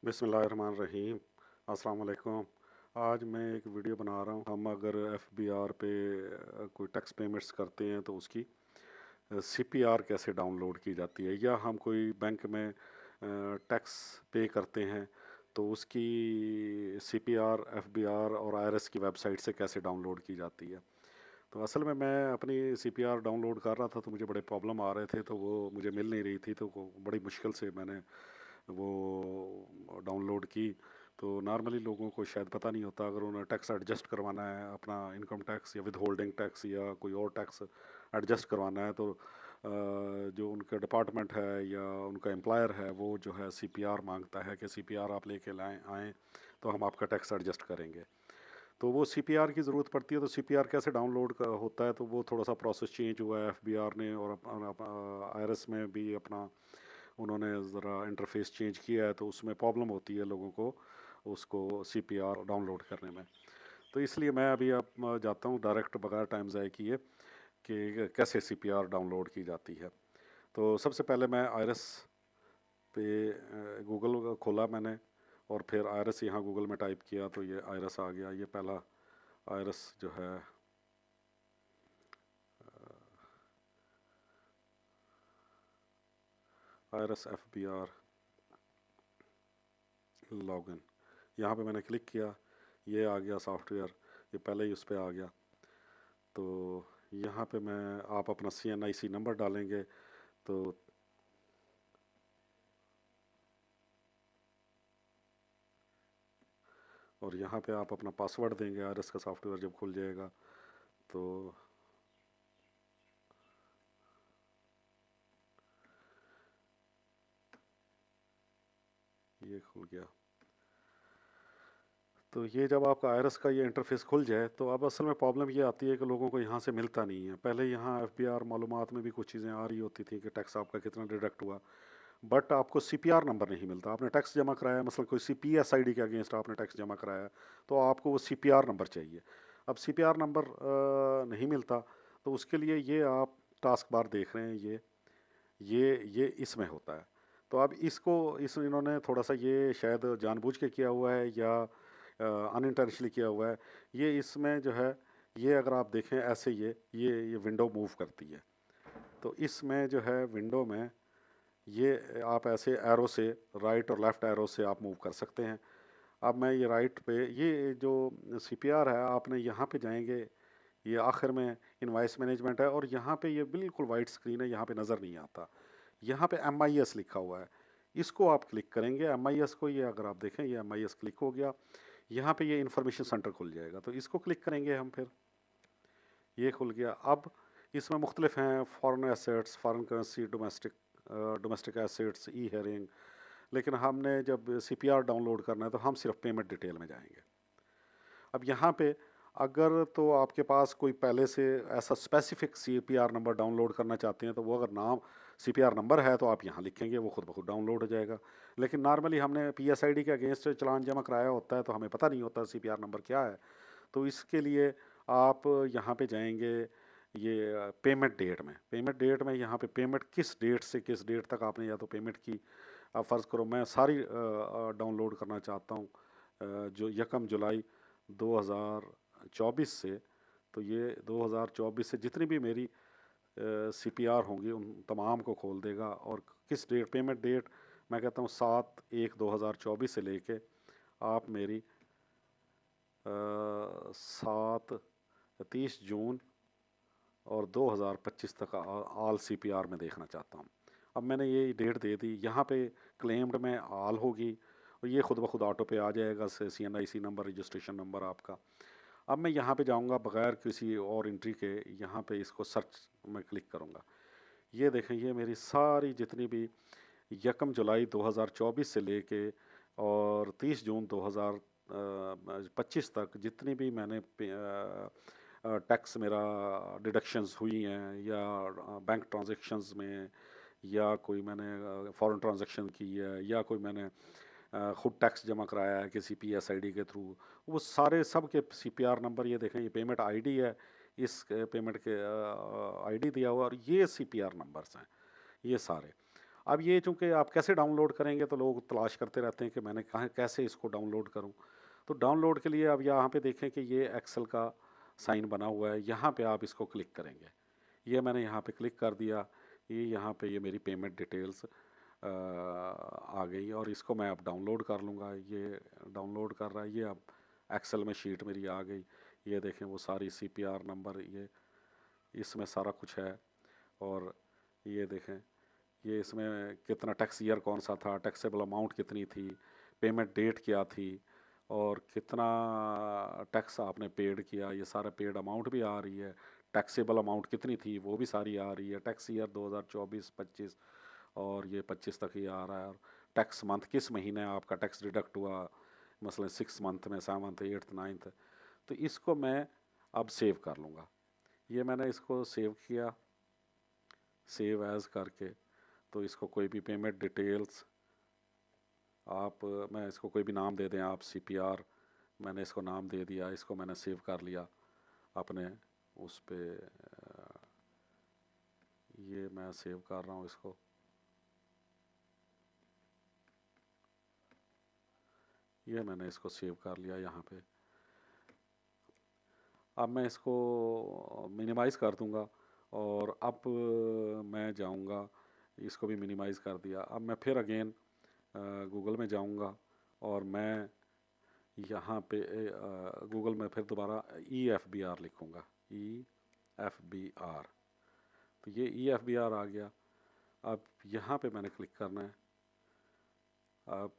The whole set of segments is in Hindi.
बिस्मिल्लाहिर्रहमानिर्रहीम। अस्सलाम वालेकुम। आज मैं एक वीडियो बना रहा हूँ। हम अगर एफबीआर पे कोई टैक्स पेमेंट्स करते हैं तो उसकी सीपीआर कैसे डाउनलोड की जाती है, या हम कोई बैंक में टैक्स पे करते हैं तो उसकी सीपीआर एफबीआर और आईआरएस की वेबसाइट से कैसे डाउनलोड की जाती है। तो असल में मैं अपनी सीपीआर डाउनलोड कर रहा था तो मुझे बड़े प्रॉब्लम आ रहे थे, तो वो मुझे मिल नहीं रही थी, तो बड़ी मुश्किल से मैंने वो डाउनलोड की। तो नॉर्मली लोगों को शायद पता नहीं होता, अगर उन्हें टैक्स एडजस्ट करवाना है, अपना इनकम टैक्स या विद होल्डिंग टैक्स या कोई और टैक्स एडजस्ट करवाना है, तो जो उनका डिपार्टमेंट है या उनका एम्प्लॉयर है वो जो है सीपीआर मांगता है कि सीपीआर आप लेके लाएँ आएँ तो हम आपका टैक्स एडजस्ट करेंगे। तो वो सीपीआर की ज़रूरत पड़ती है। तो सीपीआर कैसे डाउनलोड होता है, तो वो थोड़ा सा प्रोसेस चेंज हुआ है एफबीआर ने, और आईआरएस में भी अपना उन्होंने ज़रा इंटरफेस चेंज किया है, तो उसमें प्रॉब्लम होती है लोगों को उसको सीपीआर डाउनलोड करने में। तो इसलिए मैं अभी अब जाता हूँ डायरेक्ट बगैर टाइम ज़ाय किए कि कैसे सीपीआर डाउनलोड की जाती है। तो सबसे पहले मैं आईआरएस पे गूगल खोला मैंने, और फिर आईआरएस यहाँ गूगल में टाइप किया तो ये आईआरएस आ गया। ये पहला आईआरएस जो है आईआरएस एफबीआर लॉगिन, यहाँ पे मैंने क्लिक किया, ये आ गया सॉफ्टवेयर, ये पहले ही उस पर आ गया। तो यहाँ पे मैं आप अपना CNIC नंबर डालेंगे, तो और यहाँ पे आप अपना पासवर्ड देंगे। आईआरएस का सॉफ्टवेयर जब खुल जाएगा तो ये खुल गया। तो ये जब आपका आईआरएस का ये इंटरफेस खुल जाए तो अब असल में प्रॉब्लम ये आती है कि लोगों को यहाँ से मिलता नहीं है। पहले यहाँ एफबीआर मालूमात में भी कुछ चीज़ें आ रही होती थी कि टैक्स आपका कितना डिडक्ट हुआ, बट आपको सीपीआर नंबर नहीं मिलता। आपने टैक्स जमा कराया, मतलब कोई CPSID के अगेंस्ट आपने टैक्स जमा कराया, तो आपको वो सीपीआर नंबर चाहिए। अब सीपीआर नंबर नहीं मिलता, तो उसके लिए ये आप टास्क बार देख रहे हैं, ये इसमें होता है। तो अब इसको इन्होंने थोड़ा सा ये शायद जानबूझ के किया हुआ है या अनइंटेंशनली किया हुआ है। ये इसमें जो है, ये अगर आप देखें ऐसे ये विंडो मूव करती है। तो इसमें जो है विंडो में ये आप ऐसे एरो से, राइट और लेफ़्ट एरो से आप मूव कर सकते हैं। अब मैं ये राइट पे, ये जो सीपीआर है, आपने यहाँ पे जाएंगे, ये आखिर में इनवाइस मैनेजमेंट है, और यहाँ पे ये बिल्कुल वाइट स्क्रीन है, यहाँ पे नज़र नहीं आता। यहाँ पे MIS लिखा हुआ है, इसको आप क्लिक करेंगे। MIS को, ये अगर आप देखें ये MIS क्लिक हो गया, यहाँ पे ये इंफॉर्मेशन सेंटर खुल जाएगा, तो इसको क्लिक करेंगे हम। फिर ये खुल गया। अब इसमें मुख्तलिफ हैं, foreign assets, foreign currency, domestic assets, e hearing. लेकिन हमने जब सीपीआर डाउनलोड करना है तो हम सिर्फ पेमेंट डिटेल में जाएंगे। अब यहाँ पे अगर तो आपके पास कोई पहले से ऐसा स्पेसिफिक सीपीआर नंबर डाउनलोड करना चाहते हैं, तो वो अगर नाम सीपीआर नंबर है तो आप यहाँ लिखेंगे, वो खुद ब खुद डाउनलोड हो जाएगा। लेकिन नॉर्मली हमने PSID के अगेंस्ट चलान जमा कराया होता है, तो हमें पता नहीं होता सीपीआर नंबर क्या है। तो इसके लिए आप यहाँ पे जाएंगे, ये पेमेंट डेट में यहाँ पे पेमेंट किस डेट से किस डेट तक आपने या तो पेमेंट की। अब फ़र्ज़ करो मैं सारी डाउनलोड करना चाहता हूँ जो 1 जुलाई 2024 से, तो ये 2024 से जितनी भी मेरी CPR होंगी उन तमाम को खोल देगा। और किस डेट, पेमेंट डेट मैं कहता हूँ 7/1/2024 से लेके आप मेरी 30 जून और 2025 तक आल CPR में देखना चाहता हूँ। अब मैंने ये डेट दे दी, यहाँ पे क्लेम्ड में आल होगी, और ये खुद ब खुद ऑटो पे आ जाएगा CNIC नंबर, रजिस्ट्रेशन नंबर आपका। अब मैं यहाँ पे जाऊँगा बग़ैर किसी और एंट्री के, यहाँ पे इसको सर्च में क्लिक करूँगा। ये देखें, ये मेरी सारी जितनी भी 1 जुलाई 2024 से लेके और 30 जून 2025 तक जितनी भी मैंने टैक्स मेरा डिडक्शंस हुई हैं, या बैंक ट्रांजैक्शंस में, या कोई मैंने फॉरेन ट्रांजैक्शन की है, या कोई मैंने खुद टैक्स जमा कराया है किसी PSID के थ्रू, वो सारे सब के CPR नंबर ये देखें। ये पेमेंट ID है, इस पेमेंट के ID दिया हुआ, और ये CPR नंबर्स हैं ये सारे। अब ये चूँकि आप कैसे डाउनलोड करेंगे तो लोग तलाश करते रहते हैं कि मैंने कहाँ कैसे इसको डाउनलोड करूँ। तो डाउनलोड के लिए अब यहाँ पे देखें कि ये एक्सेल का साइन बना हुआ है, यहाँ पे आप इसको क्लिक करेंगे। ये मैंने यहाँ पे क्लिक कर दिया, ये यहाँ पे ये मेरी पेमेंट डिटेल्स आ गई और इसको मैं अब डाउनलोड कर लूँगा। ये डाउनलोड कर रहा है, ये अब एक्सेल में शीट मेरी आ गई। ये देखें वो सारी CPR नंबर ये इसमें सारा कुछ है। और ये देखें ये इसमें कितना टैक्स ईयर कौन सा था, टैक्सेबल अमाउंट कितनी थी, पेमेंट डेट क्या थी और कितना टैक्स आपने पेड किया, ये सारा पेड अमाउंट भी आ रही है। टैक्सेबल अमाउंट कितनी थी वो भी सारी आ रही है। टैक्स ईयर 2024-25 और ये 25 तक ही आ रहा है। और टैक्स मंथ किस महीने आपका टैक्स डिडक्ट हुआ, मसलन 6 मंथ में, 7th 8th 9th। तो इसको मैं अब सेव कर लूँगा। ये मैंने इसको सेव किया, सेव एज़ करके। तो इसको कोई भी पेमेंट डिटेल्स आप मैं इसको कोई भी नाम दे दें आप, CPR मैंने इसको नाम दे दिया, इसको मैंने सेव कर लिया अपने उस पे। ये मैं सेव कर रहा हूँ इसको। ये मैंने इसको सेव कर लिया यहाँ पे। अब मैं इसको मिनिमाइज़ कर दूँगा और अब मैं जाऊँगा, इसको भी मिनिमाइज़ कर दिया। अब मैं फिर अगेन गूगल में जाऊँगा और मैं यहाँ पे गूगल में फिर दोबारा EFBR लिखूँगा, EFBR। तो ये EFBR आ गया। अब यहाँ पे मैंने क्लिक करना है। अब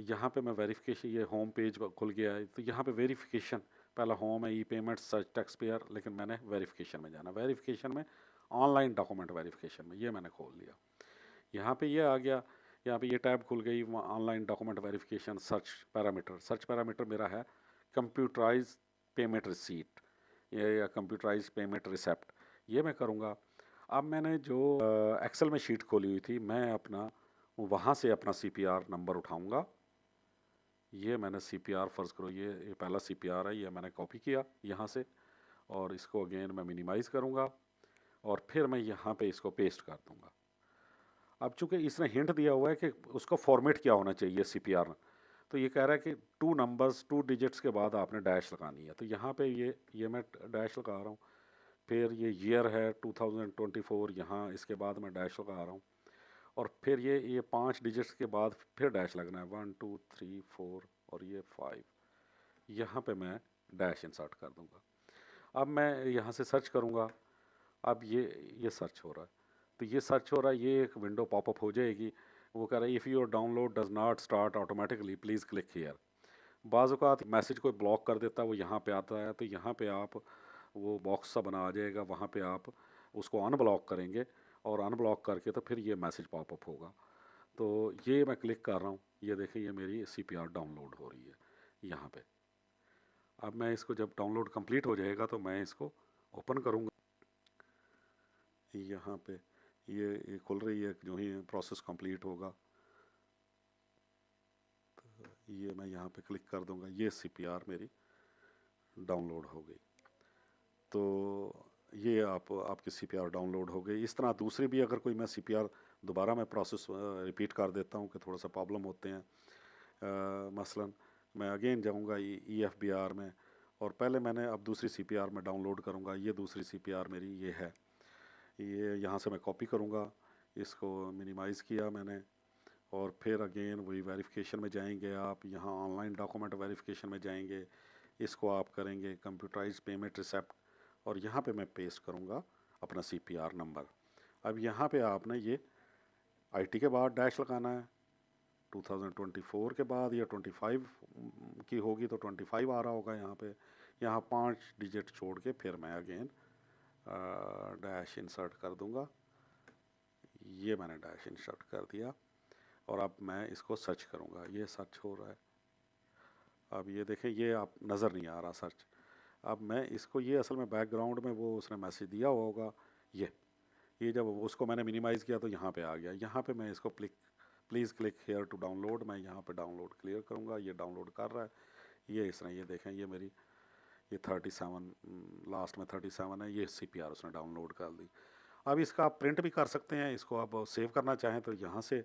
यहाँ पे मैं वेरिफिकेशन, ये होम पेज खुल गया है। तो यहाँ पे वेरिफिकेशन, पहला होम है, पेमेंट, सर्च, टैक्स पेयर, लेकिन मैंने वेरिफिकेशन में जाना। वेरिफिकेशन में ऑनलाइन डॉक्यूमेंट वेरिफिकेशन में ये मैंने खोल लिया। यहाँ पे ये आ गया, यहाँ पे ये टैब खुल गई, online document verification. Search parameter, search parameter मेरा है कंप्यूटराइज पेमेंट रिसीट ये या कंप्यूटराइज पेमेंट रिसेप्ट, ये मैं करूँगा। अब मैंने जो एक्सेल में शीट खोली हुई थी, मैं अपना वहाँ से अपना CPR नंबर उठाऊँगा। ये मैंने CPR फ़र्ज़ करो, ये पहला CPR है, ये मैंने कॉपी किया यहाँ से और इसको अगेन मैं मिनिमाइज़ करूँगा और फिर मैं यहाँ पे इसको पेस्ट कर दूँगा। अब चूँकि इसने हिंट दिया हुआ है कि उसका फॉर्मेट क्या होना चाहिए CPR, तो ये कह रहा है कि 2 नंबर्स 2 डिजिट्स के बाद आपने डैश लगानी है। तो यहाँ पे ये मैं डैश लगा रहा हूँ। फिर ये ईयर है 2024, यहाँ इसके बाद मैं डैश लगा रहा हूँ। और फिर ये 5 डिजिट्स के बाद फिर डैश लगना है, 1 2 3 4 और ये 5। यहाँ पे मैं डैश इंसर्ट कर दूँगा। अब मैं यहाँ से सर्च करूँगा। अब ये सर्च हो रहा है। तो ये सर्च हो रहा है, ये एक विंडो पॉपअप हो जाएगी। वो कह रहा है if your download does not start automatically please click here. बाज़ औक़ात मैसेज कोई ब्लॉक कर देता है, वो यहाँ पे आता है। तो यहाँ पे आप वो बॉक्स सा बना आ जाएगा, वहाँ पे आप उसको अनब्लॉक करेंगे और अनब्लॉक करके तो फिर ये मैसेज पॉपअप होगा। तो ये मैं क्लिक कर रहा हूँ, ये देखिए ये मेरी CPR डाउनलोड हो रही है यहाँ पे। अब मैं इसको जब डाउनलोड कंप्लीट हो जाएगा तो मैं इसको ओपन करूँगा। यहाँ पे ये खुल रही है, जो ही प्रोसेस कंप्लीट होगा तो ये मैं यहाँ पे क्लिक कर दूँगा। ये CPR मेरी डाउनलोड हो गई। तो ये आपकी CPR डाउनलोड हो गई। इस तरह दूसरी भी अगर कोई मैं CPR दोबारा मैं प्रोसेस रिपीट कर देता हूँ कि थोड़ा सा प्रॉब्लम होते हैं। मसलन मैं अगेन जाऊँगा EFBR में और पहले मैंने अब दूसरी CPR में डाउनलोड करूँगा। ये दूसरी CPR मेरी ये है, ये यहाँ से मैं कॉपी करूँगा, इसको मिनिमाइज़ किया मैंने और फिर अगेन वही वेरिफिकेशन में जाएंगे आप, यहाँ ऑनलाइन डॉक्यूमेंट वेरिफिकेशन में जाएंगे, इसको आप करेंगे कंप्यूटराइज पेमेंट रिसेप्ट और यहाँ पे मैं पेस्ट करूँगा अपना CPR नंबर। अब यहाँ पे आपने ये IT के बाद डैश लगाना है, 2024 के बाद या 25 की होगी तो 25 आ रहा होगा यहाँ पे। यहाँ 5 डिजिट छोड़ के फिर मैं अगेन डैश इंसर्ट कर दूँगा। ये मैंने डैश इंसर्ट कर दिया और अब मैं इसको सर्च करूँगा। ये सर्च हो रहा है। अब ये देखें, ये आप नज़र नहीं आ रहा सर्च। अब मैं इसको, ये असल में बैकग्राउंड में वो उसने मैसेज दिया हुआ होगा। ये जब उसको मैंने मिनिमाइज़ किया तो यहाँ पे आ गया। यहाँ पे मैं इसको please click here to download, मैं यहाँ पे डाउनलोड क्लियर करूँगा। ये डाउनलोड कर रहा है। ये इस तरह, ये देखें, ये मेरी ये 37 लास्ट में 37 है, ये CPR उसने डाउनलोड कर दी। अब इसका आप प्रिंट भी कर सकते हैं, इसको आप सेव करना चाहें तो यहाँ से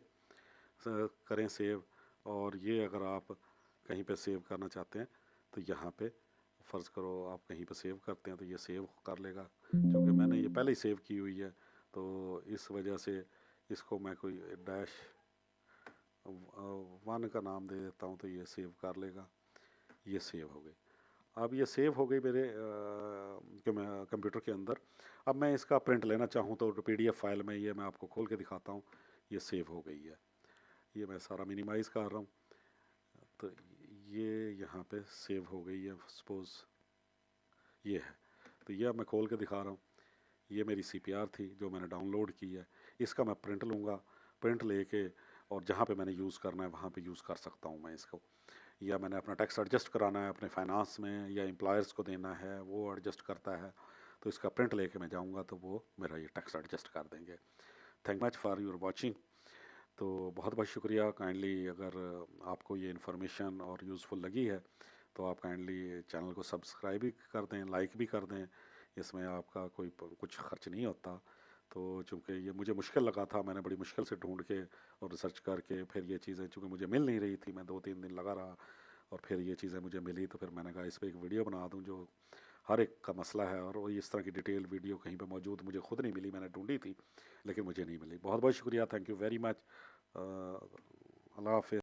करें सेव। और ये अगर आप कहीं पे सेव करना चाहते हैं तो यहाँ पे फ़र्ज़ करो आप कहीं पे सेव करते हैं तो ये सेव कर लेगा, क्योंकि मैंने ये पहले ही सेव की हुई है। तो इस वजह से इसको मैं कोई डैश वन का नाम दे देता हूँ तो ये सेव कर लेगा। ये सेव हो गई। अब ये सेव हो गई मेरे कंप्यूटर के अंदर। अब मैं इसका प्रिंट लेना चाहूँ तो PDF फाइल में ये मैं आपको खोल के दिखाता हूँ। ये सेव हो गई है। ये मैं सारा मिनिमाइज़ कर रहा हूँ तो ये यहाँ पे सेव हो गई है। सपोज़ ये है, तो ये अब मैं खोल के दिखा रहा हूँ। ये मेरी CPR थी जो मैंने डाउनलोड की है। इसका मैं प्रिंट लूँगा, प्रिंट लेके और जहाँ पे मैंने यूज़ करना है वहाँ पे यूज़ कर सकता हूँ मैं इसको। या मैंने अपना टैक्स एडजस्ट कराना है अपने फाइनेंस में या एम्प्लॉयर्स को देना है, वो एडजस्ट करता है, तो इसका प्रिंट लेके मैं जाऊँगा तो वो मेरा ये टैक्स एडजस्ट कर देंगे। Thank much for your watching. तो बहुत बहुत शुक्रिया। काइंडली अगर आपको ये इन्फॉर्मेशन और यूज़फुल लगी है तो आप काइंडली चैनल को सब्सक्राइब भी कर दें, लाइक भी कर दें। इसमें आपका कोई कुछ खर्च नहीं होता। तो चूँकि ये मुझे मुश्किल लगा था, मैंने बड़ी मुश्किल से ढूंढ के और रिसर्च करके फिर ये चीज़ें चूँकि मुझे मिल नहीं रही थी, मैं 2-3 दिन लगा रहा और फिर ये चीज़ें मुझे मिली। तो फिर मैंने कहा इस पर एक वीडियो बना दूँ जो हर एक का मसला है। और वही इस तरह की डिटेल वीडियो कहीं पे मौजूद मुझे खुद नहीं मिली, मैंने ढूंढी थी लेकिन मुझे नहीं मिली। बहुत बहुत शुक्रिया, थैंक यू वेरी मच। अल्लाह हाफ़िज़।